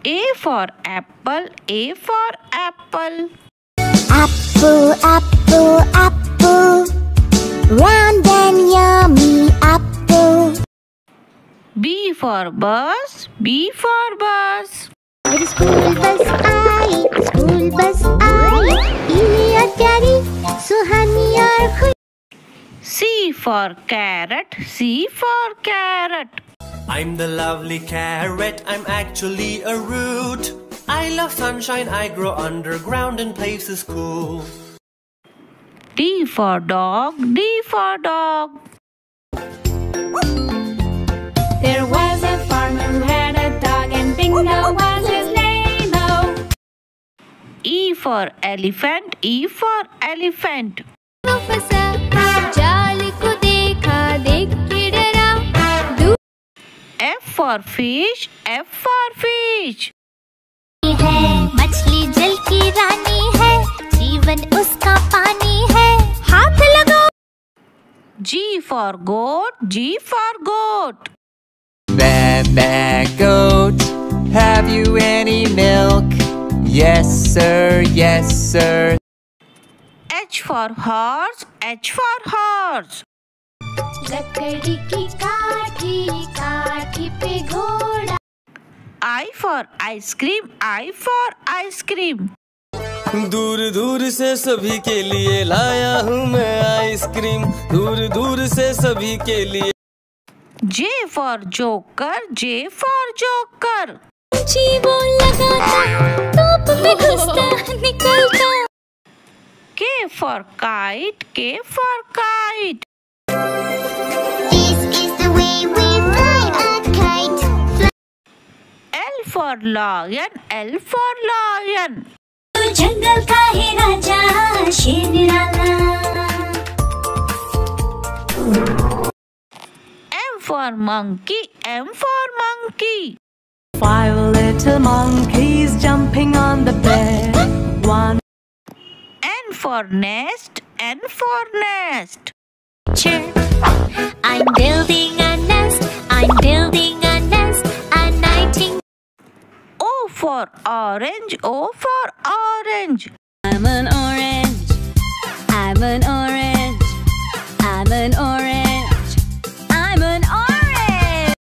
A for apple, A for apple. Apple, apple, apple, round and yummy apple. B for bus, B for bus. School bus आई, पीली और प्यारी, सुहानी और खुश. C for carrot, C for carrot. I'm the lovely carrot, I'm actually a root. I love sunshine, I grow underground in places cool. D for dog, D for dog. There was a farmer who had a dog, and Bingo was his name. Oh. E for elephant, E for elephant. F for fish, F for fish. मछली जल की रानी है, जीवन उसका पानी है, हाथ लगाओ. G for goat, G for goat. Meh, goat, have you any milk? Yes, sir, yes, sir. H for horse, H for horse. लकड़ी की काठी, काठी पे घोड़ा. I for ice cream, I for ice cream. दूर दूर से सभी के लिए लाया हूँ मैं आइसक्रीम, दूर दूर से सभी के लिए. J for joker, J for joker. जी वो लगाता, टोप में घुसता, निकलता. K for kite, K for kite. This is the way we fly a kite. L for lion, L for lion. तू जंगल का है राजा, शेर निराला. M for monkey, M for monkey. 5 little monkeys jumping on the bed. One. N for nest, N for nest. I'm building a nest, I'm building a nest, a nightingale. O for orange, O for orange. I'm an orange, I'm an orange, I'm an orange, I'm an orange.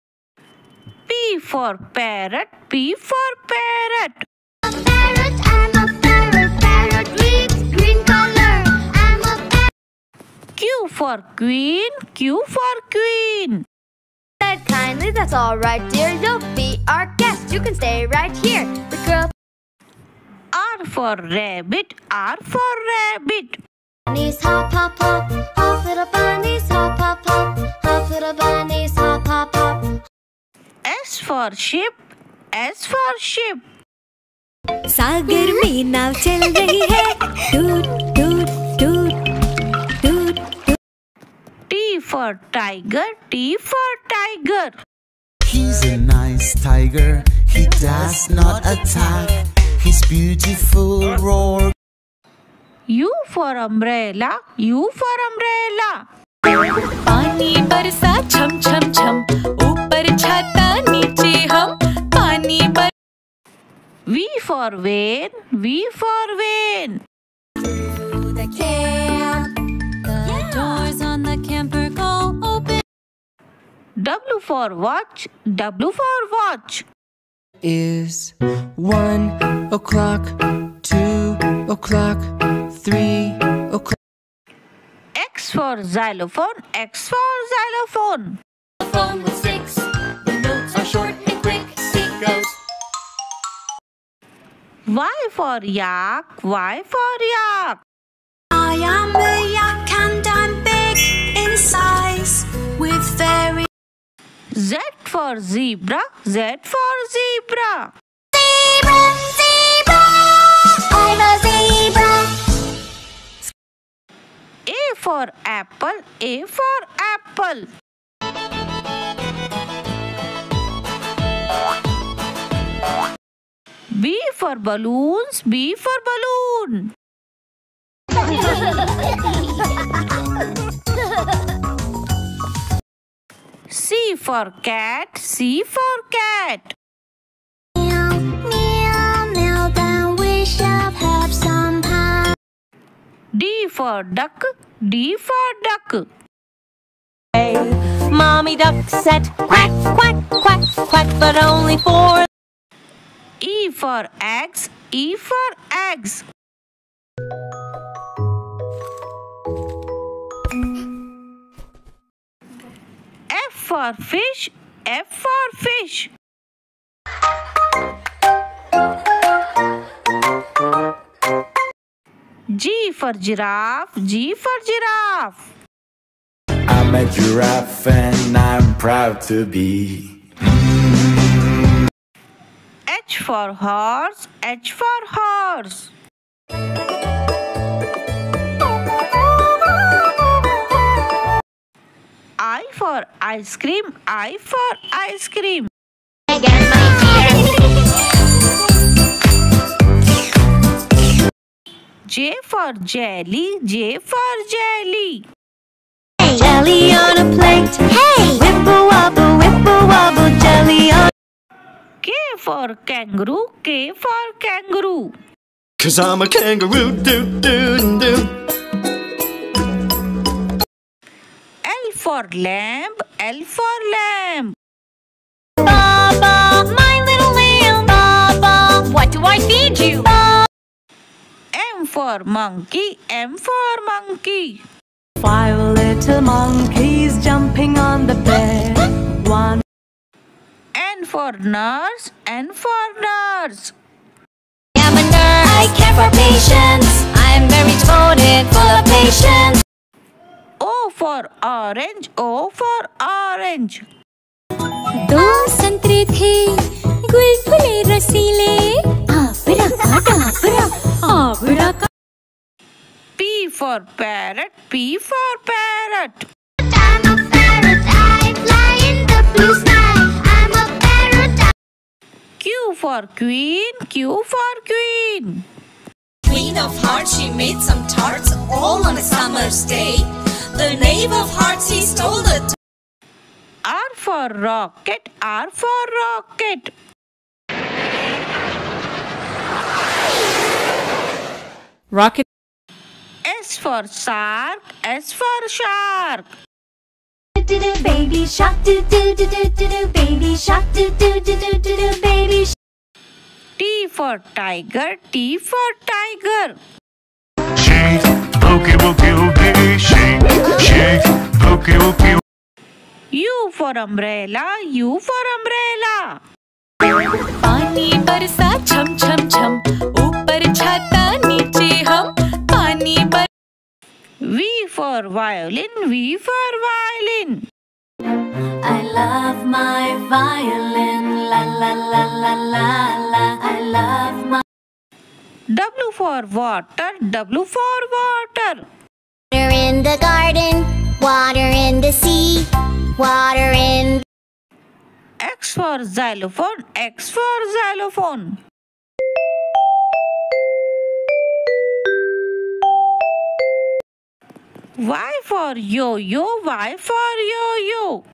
P for parrot, P for parrot. Parrot, I'm a parrot, parrot with green color. I'm a parrot. Q for queen, Q for queen. Said kindly, that's all right, dear. You'll be our guest. You can stay right here. The girl. R for rabbit, R for rabbit. Bunnies hop, hop, hop, hop little bunnies hop, hop, hop, hop little bunnies hop, hop, hop. S for ship, S for ship. सागर में नाव चल रही है, टूट टूट टूट टूट टूट. T for tiger, T for tiger. He's a nice tiger, he does not attack. His beautiful roar. U for umbrella, U for umbrella. पानी बरसा छम छम छम, ऊपर छाता नीचे हम, पानी बर. V for van, V for van. The camp, the doors on the camper go open. W for watch, W for watch. Is 1 o'clock, 2 o'clock, 3 o'clock. X for xylophone, X for xylophone. The phone with 6, the notes are short and quick. It goes. Y for yak, Y for yak. I am a yak and I'm big in size, with very. Z for zebra, Z for zebra. Zebra, zebra, I'm a zebra. A for apple, A for apple. B for balloons, B for balloon. C for cat, C for cat. Meow, D for duck, D for duck. Mommy duck said quack, quack, quack, quack, but only for. E for eggs, E for eggs. F for fish, F for fish. G for giraffe, G for giraffe. I'm a giraffe and I'm proud to be. H for horse, H for horse. I for ice cream, I for ice cream. J for jelly, J for jelly. Jelly on a plate. Hey! Whipple wobble, jelly on. K for kangaroo, K for kangaroo. 'Cause I'm a kangaroo, do do do. L for lamb, L for lamb. Baba, my little lamb. Baba, what do I feed you? M for monkey, M for monkey. 5 little monkeys jumping on the bed. 1. N for nurse, N for nurse. I'm a nurse. I care for patients. I'm very devoted, full of patience. O for orange, O for orange. 2 संतरे थे गुलगुले रसीले आबरा का P for parrot, P for parrot. I'm a parrot. I fly in the blue sky. I'm a parrot. Q for queen, Q for queen. Queen of hearts, she made some tarts all on a summer's day. The knave of hearts, he stole the. R for rocket, R for rocket. Rocket. S for shark, S for shark. Baby shark, do do do do do do. Baby shark, do do do do do do. Baby shark. T for tiger, T for tiger. Shake, boogie woogie woogie, shake, shake, boogie woogie. U for umbrella, U for umbrella. पानी बरसा छम छम छम, ऊपर छाता नीचे हम, पानी बर. V for violin, V for violin. I love my violin, la la la la la la. I love my. W for water, W for water. Water in the garden, water in the sea, water in. X for xylophone, X for xylophone. Y for yo-yo, Y for yo-yo.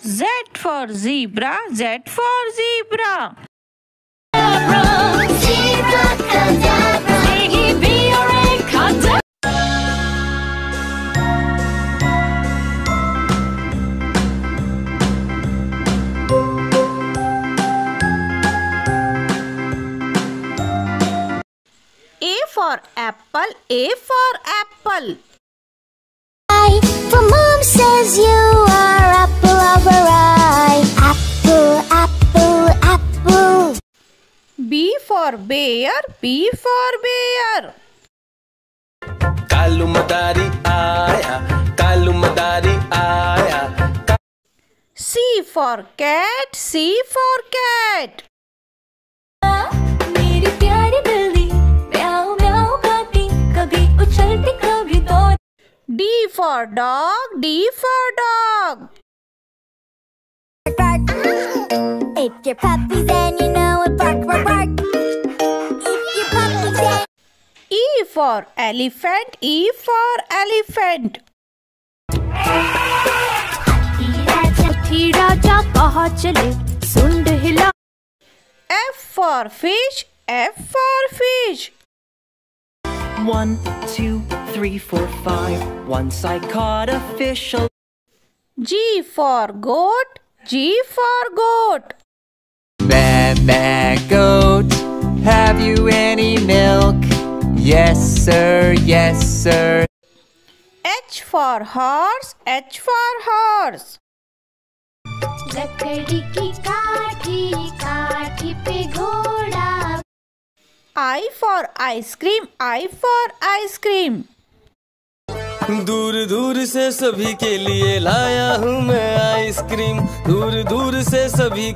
Z for zebra, Z for zebra. Zebra cadabra. A for apple, A for apple. For mom says you are apple of her eye. Apple, apple, apple. B for bear, B for bear. Kalu madari aaya, kalu madari aaya. C for cat, C for cat. मेरी प्यारी बिल्ली म्याऊ म्याऊ करती, कभी उछलती कभी दौड़. D for dog, D for dog. If you're puppies then you know it, bark, bark, bark. If you're puppies then. E for elephant, E for elephant. राजा कहाँ चले सुंड हिला. F for fish, F for fish. 1, 2, 3, 4, 5. Once I caught a fish. G for goat, G for goat. Meh, goat, have you any milk? Yes, sir, yes, sir. H for horse, H for horse. लकड़ी की काठी, काठी पे घोड़ा. I for ice cream, I for ice cream. दूर दूर से सभी के लिए लाया हूँ मैं आइसक्रीम. दूर दूर से सभी.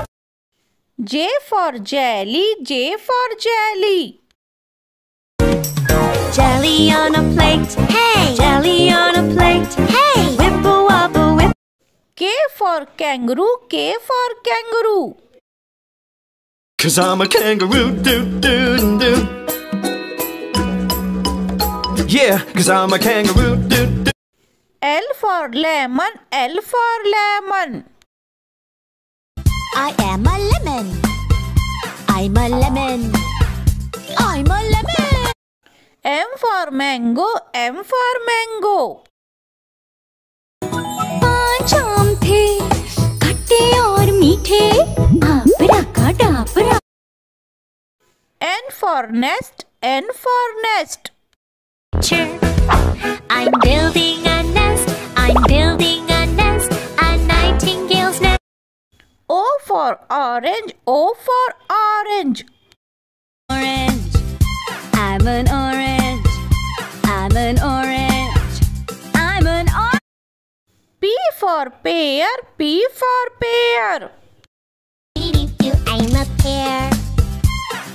J for jelly, J for jelly. Jelly on a plate, hey! Jelly on a plate, hey! Whipple wobble whip. K for kangaroo, K for kangaroo. 'Cause I'm a kangaroo, do. Yeah, 'cause I'm a kangaroo, do. L for lemon, L for lemon. I am a lemon. I'm a lemon. I'm a lemon. M for mango, M for mango. 5 आम थे, खट्टे और मीठे, आपरा का डापरा. N for nest, N for nest. I'm building a nest. I'm building a nest. A nightingale's nest. O for orange, O for orange. Orange. I'm an orange. I'm an orange. I'm an orange. P for pear, P for pear. I'm a pear.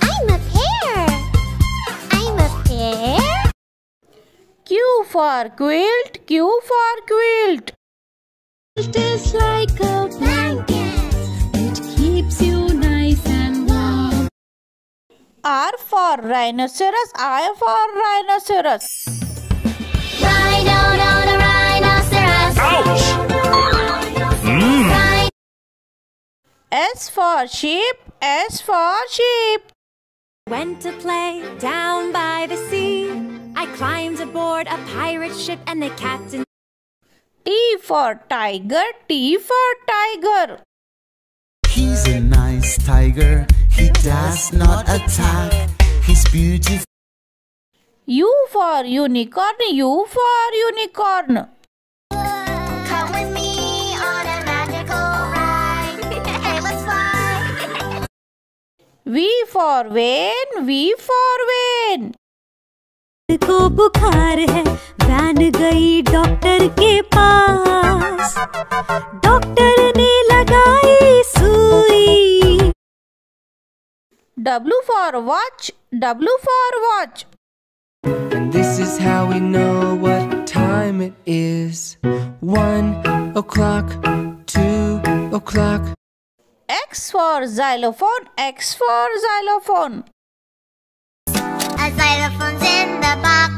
I'm a pear. I'm a pear. Q for quilt, Q for quilt. It is like a blanket. It keeps you nice and warm. R for rhinoceros, I for rhinoceros. Rhino, no, the rhinoceros. Ouch! S for sheep, S for sheep. Went to play down by the sea. I climbed aboard a pirate ship and the captain. T for tiger, T for tiger. He's a nice tiger. He does not attack. He's beautiful. U for unicorn, U for unicorn. Come with me on a magical ride. Hey, let's fly. V for vane, V for vane. को बुखार है, van गई doctor के पास. Doctor ने लगाई सुई. W for watch, W for watch. And this is how we know what time it is. 1 o'clock, 2 o'clock. X for xylophone, X for xylophone. A xylophone's in the box.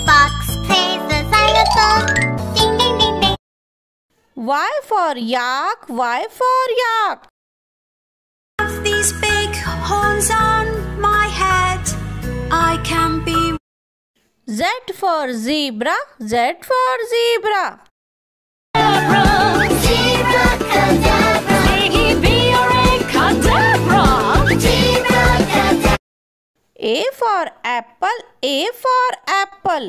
Box plays the xylophone. Ding, ding, ding, ding. Y for yak, Y for yak. These big horns on my head, I can be. Z for zebra, Z for zebra. Zebra, cadabra. Zebra, cadabra. A for apple, A for apple.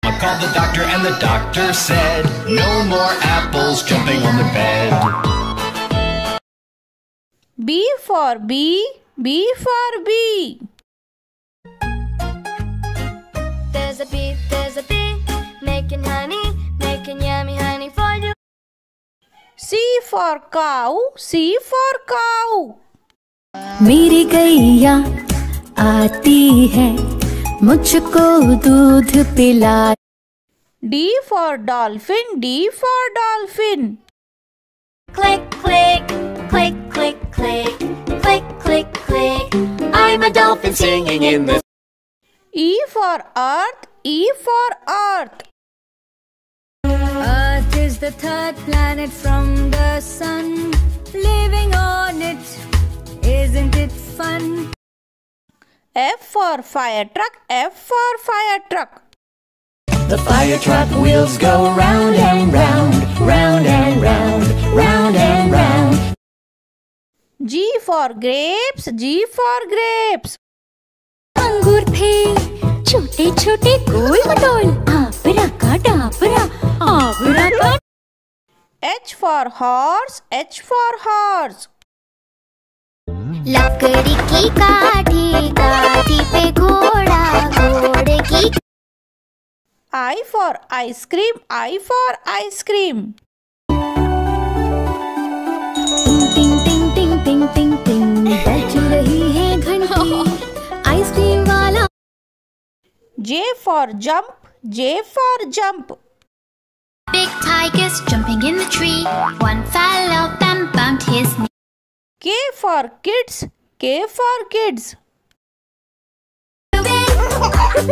I called the doctor and the doctor said, no more apples jumping on the bed. B for bee, B for bee. There's a bee, making honey, making yummy honey for you. C for cow, C for cow. मेरी गैया आती है, मुझको दूध पिला. D for dolphin, D for dolphin. Click, click, click, click, click, click, click, click. I'm a dolphin singing in the. E for earth, E for earth. Earth is the third planet from the sun. Living on it Isn't it fun? F for fire truck, F for fire truck. The fire truck wheels go round and round, round and round, round and round. G for grapes, G for grapes. अंगूर थे छोटे छोटे गोल मटोल, आबरा का डाबरा, आबरा का. H for horse, H for horse. लकड़ी की काठी, काठी पे घोड़ा, घोड़े की. I for ice cream, I for ice cream. टिंग टिंग टिंग टिंग टिंग टिंग बज रही है घंटी, आइसक्रीम वाला. J for jump, J for jump. Big tigers jumping in the tree. One fell out and bumped his knee. K for kids, K for kids.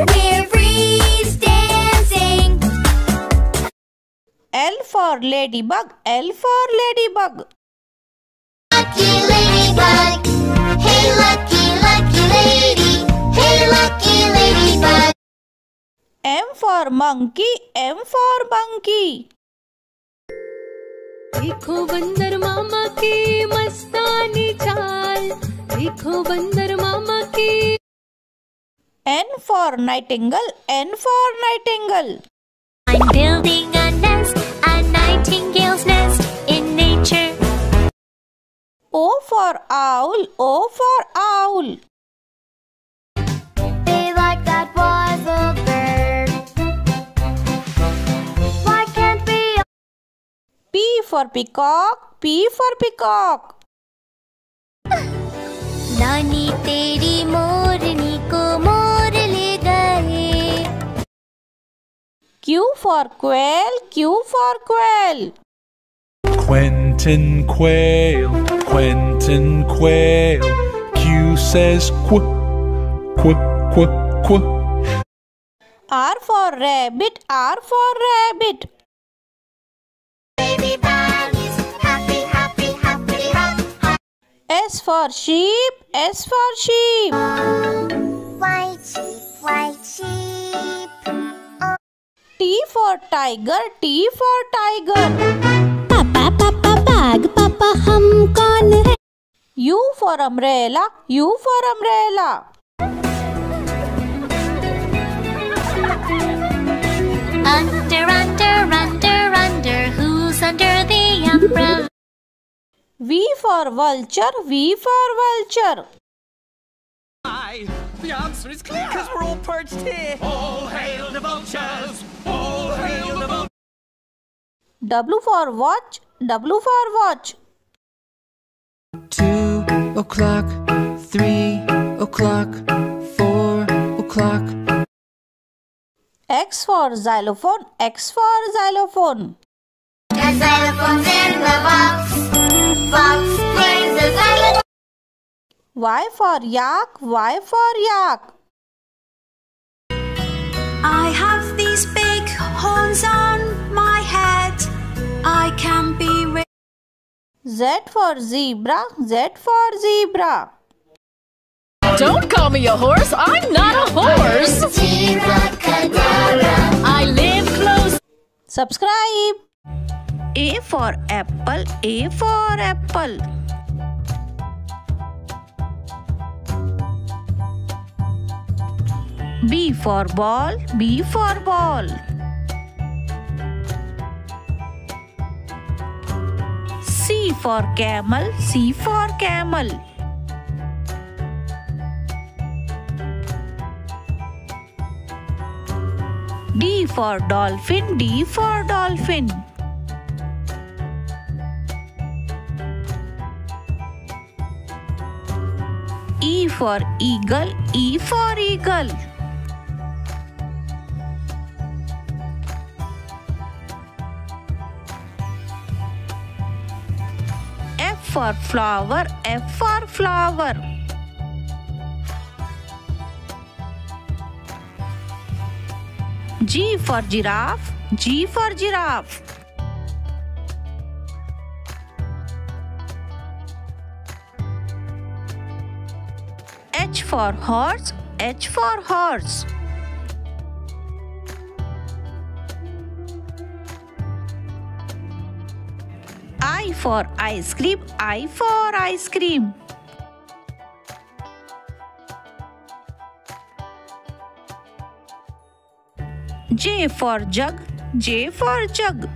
Mary's dancing. L for ladybug, L for ladybug. Lucky ladybug. Hey lucky, lucky lady. Hey lucky ladybug. M for monkey, M for monkey. देखो बंदर मामा की मस्तानी चाल, देखो बंदर मामा की. N for nightingale, N for nightingale. I'm building a nest, a nightingale's nest in nature. O for owl, O for owl. They like that was a bird. Why can't we? P for peacock, P for peacock. नानी तेरी मोरनी को मोर ले गए. Q for quail, Q for quail. Quentin Quail, Quentin Quail. Q says qu, qu, qu, qu. R for rabbit, R for rabbit. Baby bunnies, happy, happy, happy, happy. S for sheep, S for sheep. White sheep, white sheep. T for tiger, T for tiger. पापा पापा बाग पापा हम कौन है? U for umbrella, U for umbrella. Under, under, under, under. Who's under the umbrella? V for vulture, V for vulture. The answer is clear, because we're all perched here. All hail the vultures! All hail the vultures! W for watch, W for watch. 2 o'clock, 3 o'clock, 4 o'clock. X for xylophone, X for xylophone. The xylophone's in the box. Box plays the xylophone. Y for yak, Y for yak. I have these big horns on my head. I can be Z for zebra, Z for zebra. Don't call me a horse. I'm not a horse. I live close. Subscribe. A for apple, A for apple. B for ball, B for ball. C for camel, C for camel. D for dolphin, D for dolphin. E for eagle, E for eagle. F for flower, F for flower. G for giraffe, G for giraffe. H for horse, H for horse. I for ice cream, I for ice cream. J for jug, J for jug.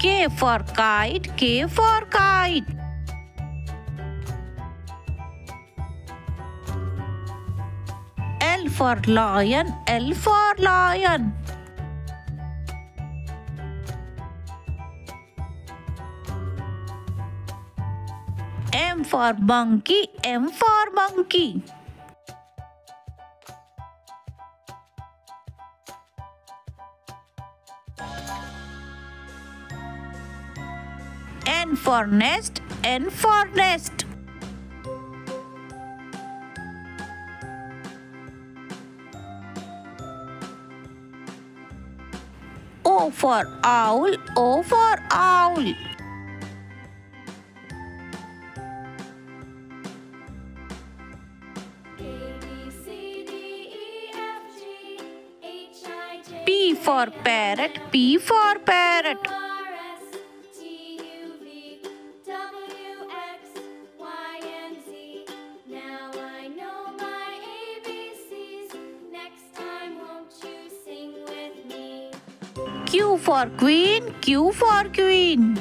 K for kite, K for kite. L for lion, L for lion. M for monkey, M for monkey. N for nest, N for nest. O for owl, O for owl. P for parrot, P for parrot. Q for queen, Q for queen.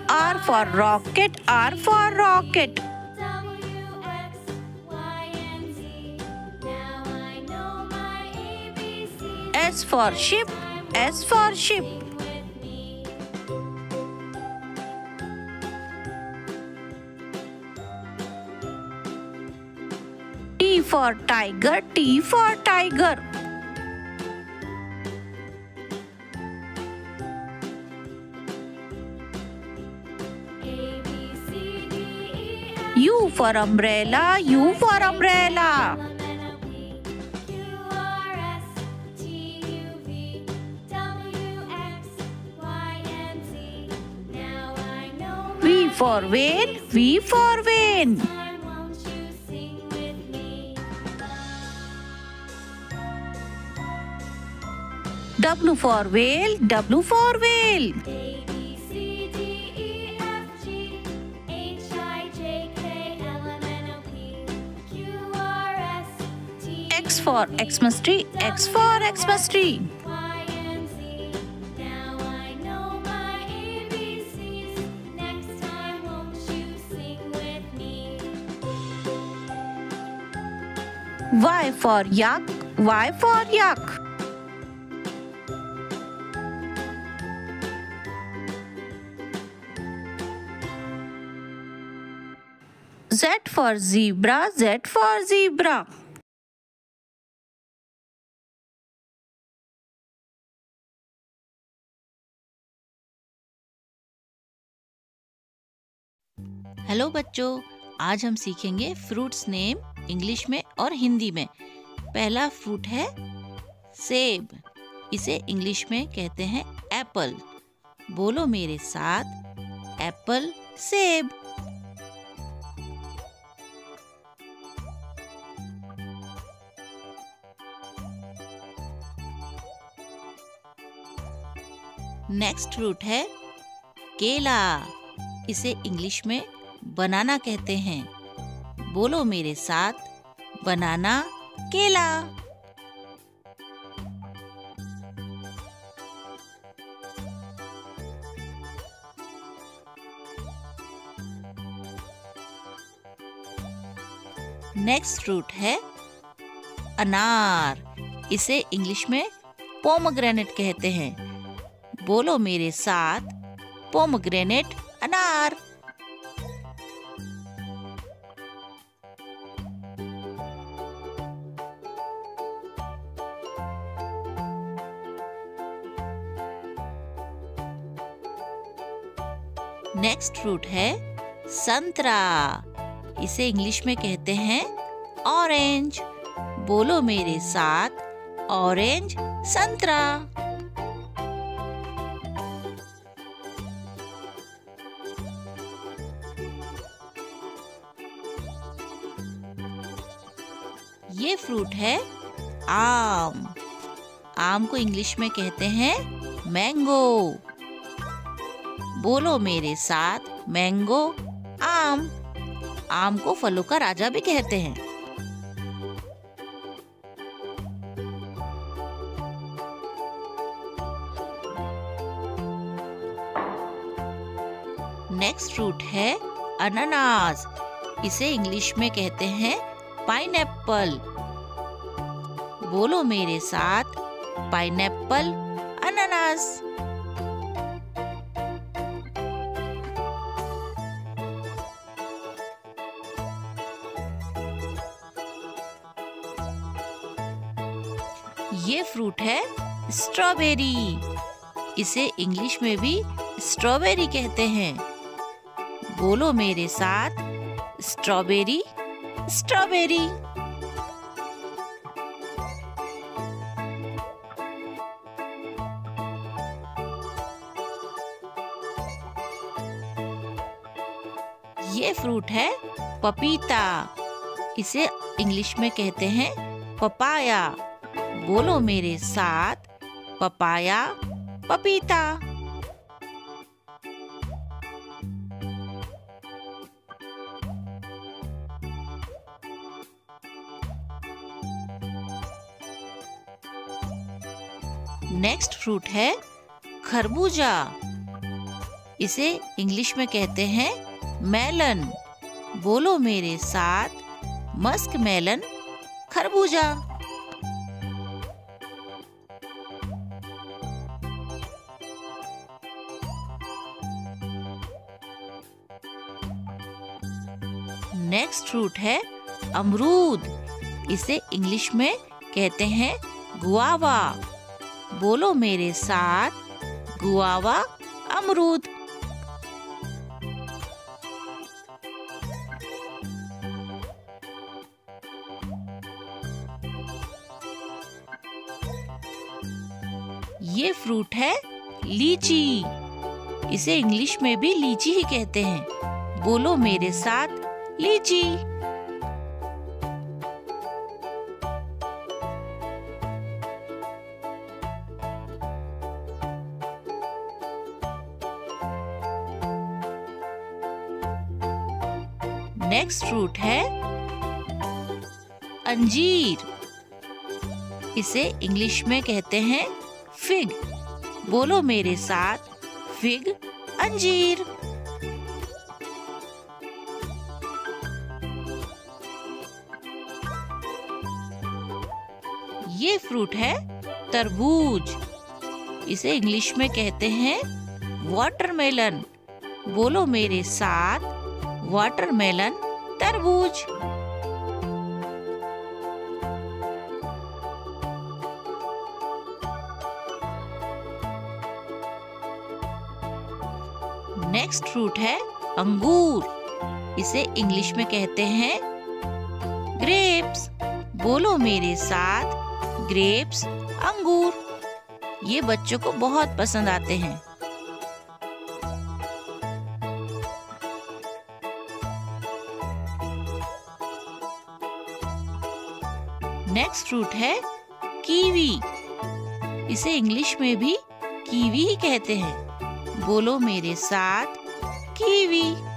R for rocket, R for rocket. S for ship, S for ship. T for tiger, T for tiger. U for umbrella, U for umbrella. V for vane, V for vane. W for whale, W for whale. X for Xmas tree, X for Xmas tree. Y for yak, Y for yak. Z for zebra, Z for zebra. Hello बच्चों, आज हम सीखेंगे fruits name English में और हिंदी में। पहला fruit है सेब। इसे इंग्लिश में कहते हैं एप्पल। बोलो मेरे साथ, एप्पल, सेब। नेक्स्ट फ्रूट है केला। इसे इंग्लिश में बनाना कहते हैं। बोलो मेरे साथ, बनाना, केला। नेक्स्ट फ्रूट है अनार। इसे इंग्लिश में पोमग्रेनेट कहते हैं। बोलो मेरे साथ, पोमग्रेनेट, अनार। नेक्स्ट फ्रूट है संतरा। इसे इंग्लिश में कहते हैं ऑरेंज। बोलो मेरे साथ, ऑरेंज, संतरा। ये फ्रूट है आम। आम को इंग्लिश में कहते हैं मैंगो। बोलो मेरे साथ, मैंगो, आम। आम को फलों का राजा भी कहते हैं। नेक्स्ट फ्रूट है अनानास। इसे इंग्लिश में कहते हैं पाइनएप्पल। बोलो मेरे साथ, पाइनएप्पल, अनानास। ये फ्रूट है स्ट्रॉबेरी। इसे इंग्लिश में भी स्ट्रॉबेरी कहते हैं। बोलो मेरे साथ, स्ट्रॉबेरी, स्ट्रॉबेरी। ये फ्रूट है पपीता। इसे इंग्लिश में कहते हैं पपाया। बोलो मेरे साथ, पपाया, पपीता। नेक्स्ट फ्रूट है खरबूजा। इसे इंग्लिश में कहते हैं मेलन। बोलो मेरे साथ, मस्क मेलन, खरबूजा। नेक्स्ट फ्रूट है अमरूद। इसे इंग्लिश में कहते हैं गुआवा। बोलो मेरे साथ, गुआवा, अमरूद। ये फ्रूट है लीची। इसे इंग्लिश में भी लीची ही कहते हैं। बोलो मेरे साथ, लीची। नेक्स्ट फ्रूट है अंजीर। इसे इंग्लिश में कहते हैं फिग। बोलो मेरे साथ, फिग, अंजीर। ये फ्रूट है तरबूज। इसे इंग्लिश में कहते हैं वाटरमेलन। बोलो मेरे साथ, वाटरमेलन, तरबूज। नेक्स्ट फ्रूट है अंगूर। इसे इंग्लिश में कहते हैं ग्रेप्स। बोलो मेरे साथ, ग्रेप्स, अंगूर। ये बच्चों को बहुत पसंद आते हैं। नेक्स्ट फ्रूट है कीवी। इसे इंग्लिश में भी कीवी ही कहते हैं। बोलो मेरे साथ, कीवी।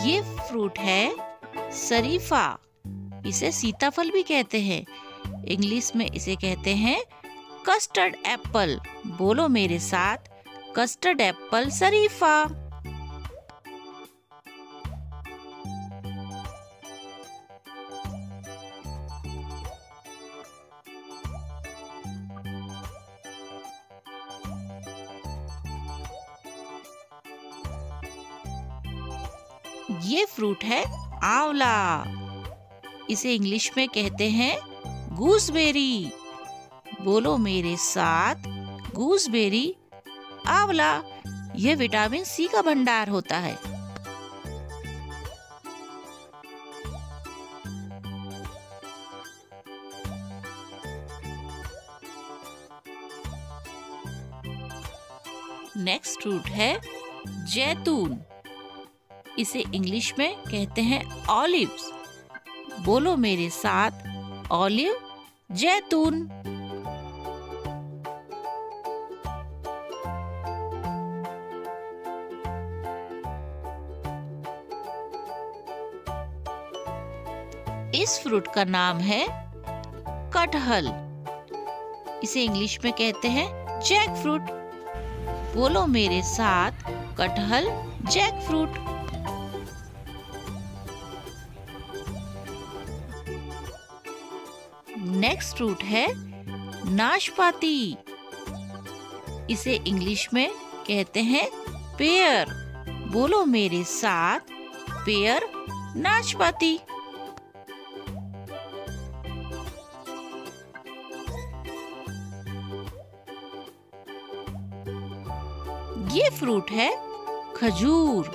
ये फ्रूट है शरीफा। इसे सीताफल भी कहते हैं। इंग्लिश में इसे कहते हैं कस्टर्ड एप्पल। बोलो मेरे साथ, कस्टर्ड एप्पल, शरीफा। ये फ्रूट है आंवला। इसे इंग्लिश में कहते हैं गूसबेरी। बोलो मेरे साथ, गूसबेरी, आंवला। यह विटामिन सी का भंडार होता है। नेक्स्ट फ्रूट है जैतून। इसे इंग्लिश में कहते हैं ऑलिव्स। बोलो मेरे साथ, ऑलिव, जैतून। इस फ्रूट का नाम है कटहल। इसे इंग्लिश में कहते हैं जैक फ्रूट। बोलो मेरे साथ, कटहल, जैक फ्रूट। नेक्स्ट फ्रूट है नाशपाती। इसे इंग्लिश में कहते हैं पेयर। बोलो मेरे साथ, पेयर, नाशपाती। ये फ्रूट है खजूर।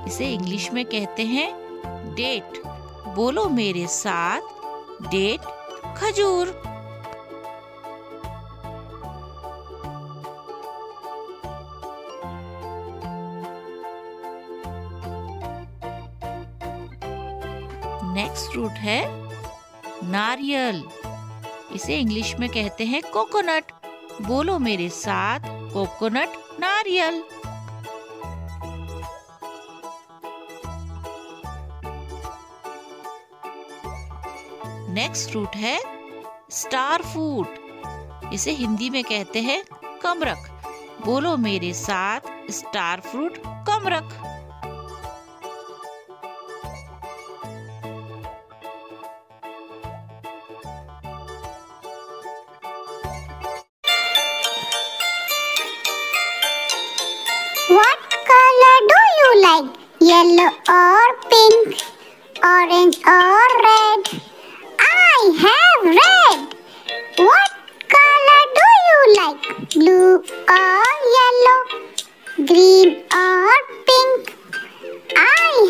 इसे इंग्लिश में कहते हैं डेट। बोलो मेरे साथ, डेट, खजूर। नेक्स्ट फ्रूट है नारियल। इसे इंग्लिश में कहते हैं कोकोनट। बोलो मेरे साथ, कोकोनट, नारियल। नेक्स्ट फ्रूट है स्टार फ्रूट। इसे हिंदी में कहते हैं कमरख। बोलो मेरे साथ, स्टार फ्रूट, कमरख। What color do you like? Yellow or pink? Orange or red? I have red. What color do you like? Blue or yellow? Green or pink? I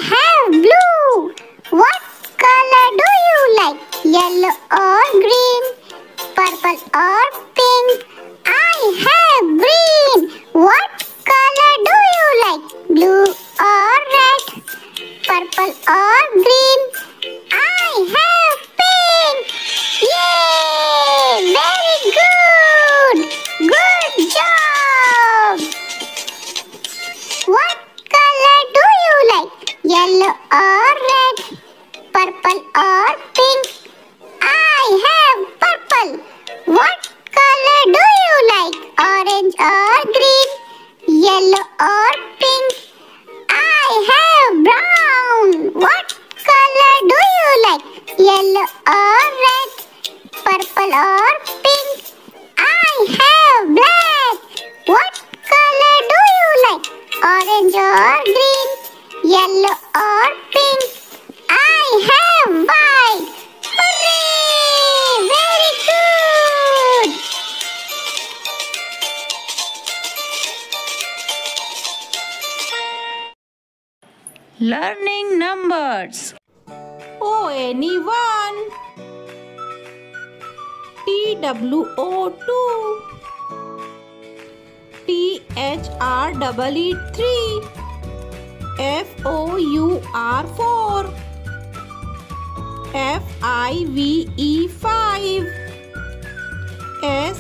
have blue. What color do you like? Yellow or green? Purple or pink? I have green. What color do you like? Blue or red? Purple or green? I have pink. Yay! Very good. Good job. What color do you like? Yellow or red? Purple or pink? I have purple. What color do you like? Orange or green? Yellow or pink? I have brown. What color do you like? Yellow or red? Purple or pink? I have black. What color do you like? Orange or green? Yellow or pink? I have white. Hooray! Very good. Learning numbers. ONE1, TWO2, THREE3, FOUR4, FIVE5,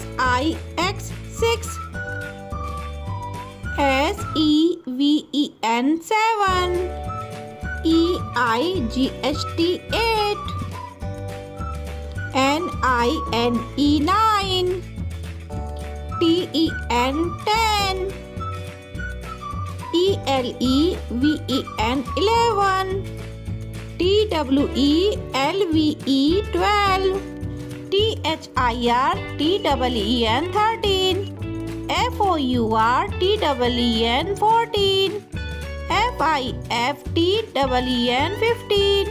SIX6, SEVEN7, EIGHT8, NINE9, TEN10, ELEVEN11, TWELVE12, THIRTEEN13, FOURTEEN14, FIFTEEN15,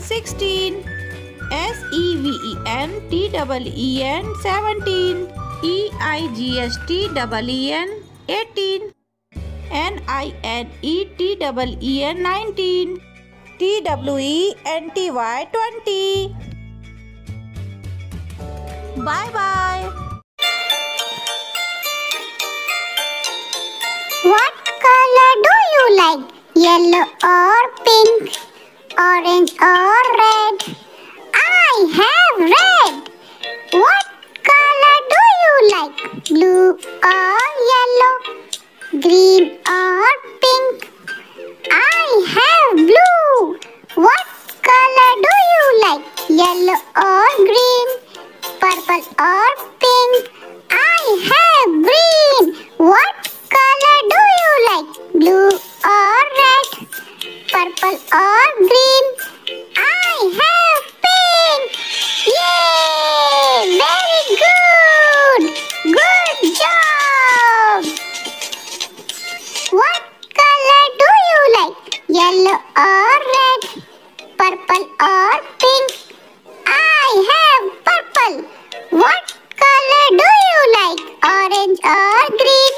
SIXTEEN16, SEVENTEEN 17, EIGSTEEN 18, NINETEEN 19, TWENTY 20. Bye bye. What color do you like? Yellow or pink? Orange or red? I have red. What color do you like? Blue or yellow? Green or pink? I have blue. What color do you like? Yellow or green? Purple or pink? I have green. What color do you like? Blue or red? Purple or green? I have pink. Yay! Very good. Good job. What color do you like? Yellow or red? Purple or pink? I have purple. What color do you like? Orange or green?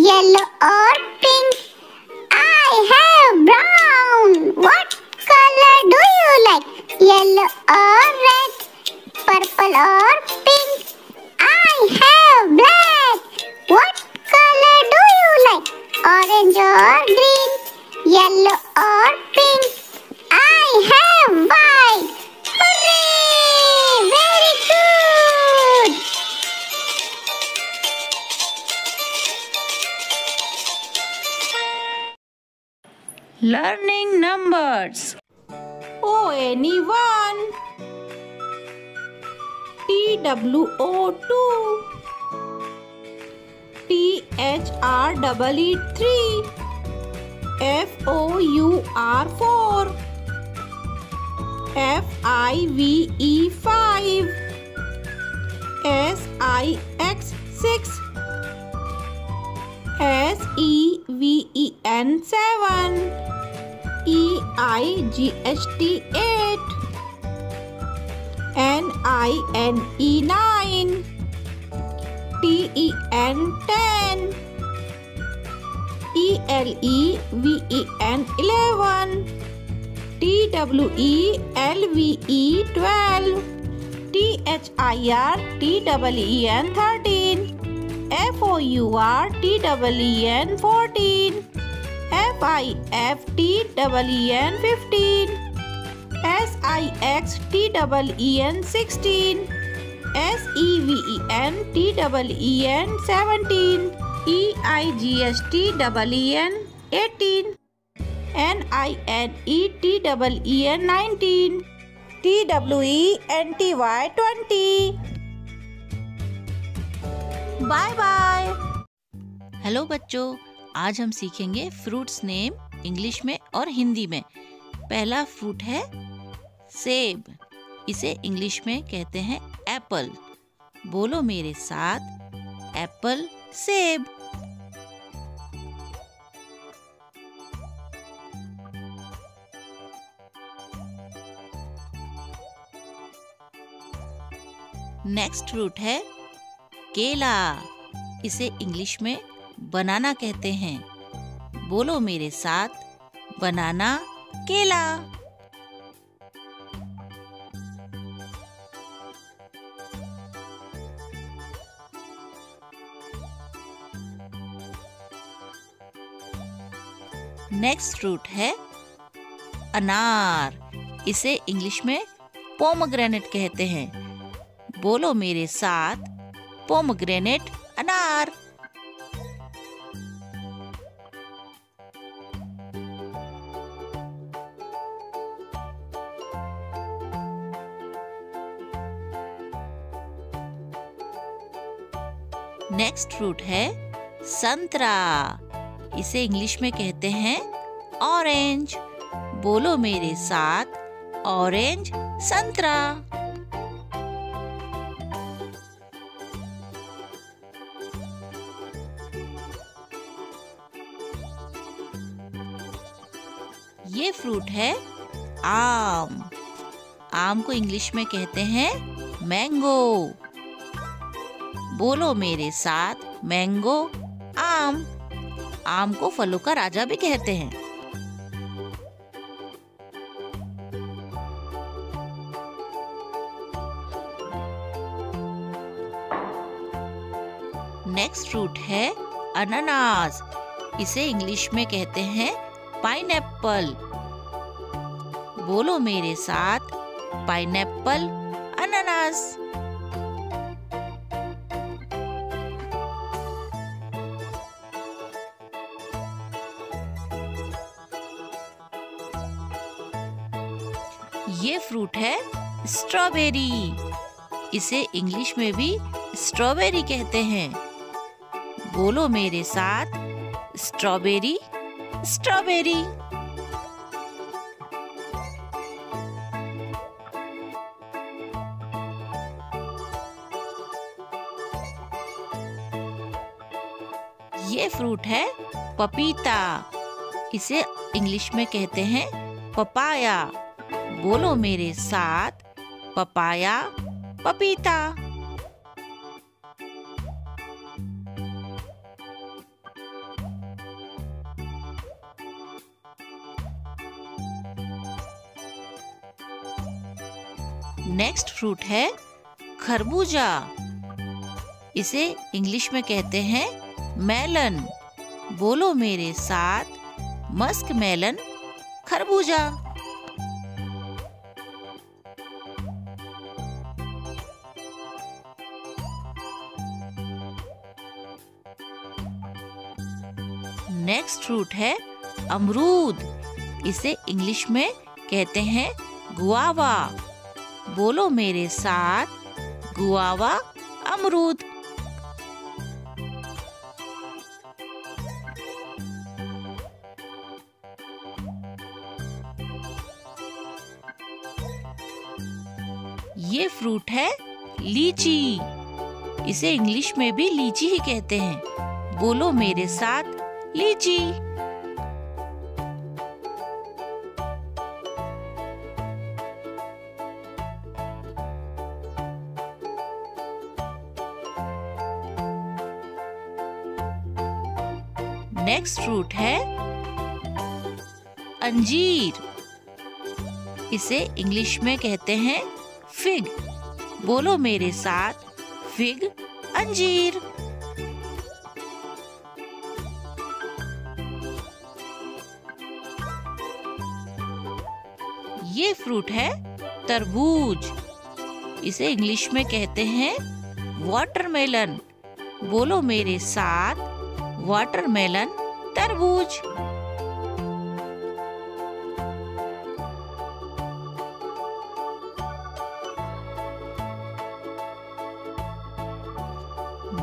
Yellow or pink? I have brown. What color do you like? Yellow or red? Purple or pink? I have black. What color do you like? Orange or green? Yellow or pink? I have white. Hooray! Very good. Learning numbers. ONE1, TWO2, THREE3, FOUR4, FIVE5, SIX6, SEVEN7, EIGHT8, NINE9, TEN10, ELEVEN11, TWELVE12, THIRTEN13, FOURTEN14, FIFTEN15, SIXTEN16, SEVENTEEN 17, EIGSTEEN 18, NINETEEN 19, TWENTY 20. Bye bye. Hello बच्चों, आज हम सीखेंगे fruits name English में और हिंदी में। पहला fruit है सेब। इसे इंग्लिश में कहते हैं एप्पल। बोलो मेरे साथ, एप्पल, सेब। नेक्स्ट फ्रूट है केला। इसे इंग्लिश में बनाना कहते हैं। बोलो मेरे साथ, बनाना, केला। नेक्स्ट फ्रूट है अनार। इसे इंग्लिश में पोमग्रेनेट कहते हैं। बोलो मेरे साथ, पोमग्रेनेट, अनार। नेक्स्ट फ्रूट है संतरा। इसे इंग्लिश में कहते हैं ऑरेंज। बोलो मेरे साथ, ऑरेंज, संतरा। ये फ्रूट है आम। आम को इंग्लिश में कहते हैं मैंगो। बोलो मेरे साथ, मैंगो आम। आम को फलों का राजा भी कहते हैं। नेक्स्ट फ्रूट है अनानास। इसे इंग्लिश में कहते हैं पाइनएप्पल। बोलो मेरे साथ, पाइनएप्पल अनानास। ये फ्रूट है स्ट्रॉबेरी। इसे इंग्लिश में भी स्ट्रॉबेरी कहते हैं। बोलो मेरे साथ, स्ट्रॉबेरी स्ट्रॉबेरी। ये फ्रूट है पपीता। इसे इंग्लिश में कहते हैं पपाया। बोलो मेरे साथ, पपाया पपीता। नेक्स्ट फ्रूट है खरबूजा। इसे इंग्लिश में कहते हैं मेलन। बोलो मेरे साथ, मस्क मेलन खरबूजा। नेक्स्ट फ्रूट है अमरूद। इसे इंग्लिश में कहते हैं गुआवा। बोलो मेरे साथ, गुआवा अमरूद। ये फ्रूट है लीची। इसे इंग्लिश में भी लीची ही कहते हैं। बोलो मेरे साथ, लीची। नेक्स्ट फ्रूट है अंजीर। इसे इंग्लिश में कहते हैं फिग। बोलो मेरे साथ, फिग अंजीर। ये फ्रूट है तरबूज। इसे इंग्लिश में कहते हैं वाटरमेलन। बोलो मेरे साथ, वाटरमेलन तरबूज।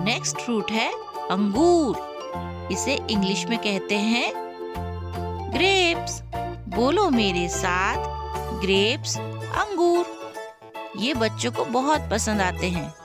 नेक्स्ट फ्रूट है अंगूर। इसे इंग्लिश में कहते हैं ग्रेप्स। बोलो मेरे साथ, ग्रेप्स अंगूर। ये बच्चों को बहुत पसंद आते हैं।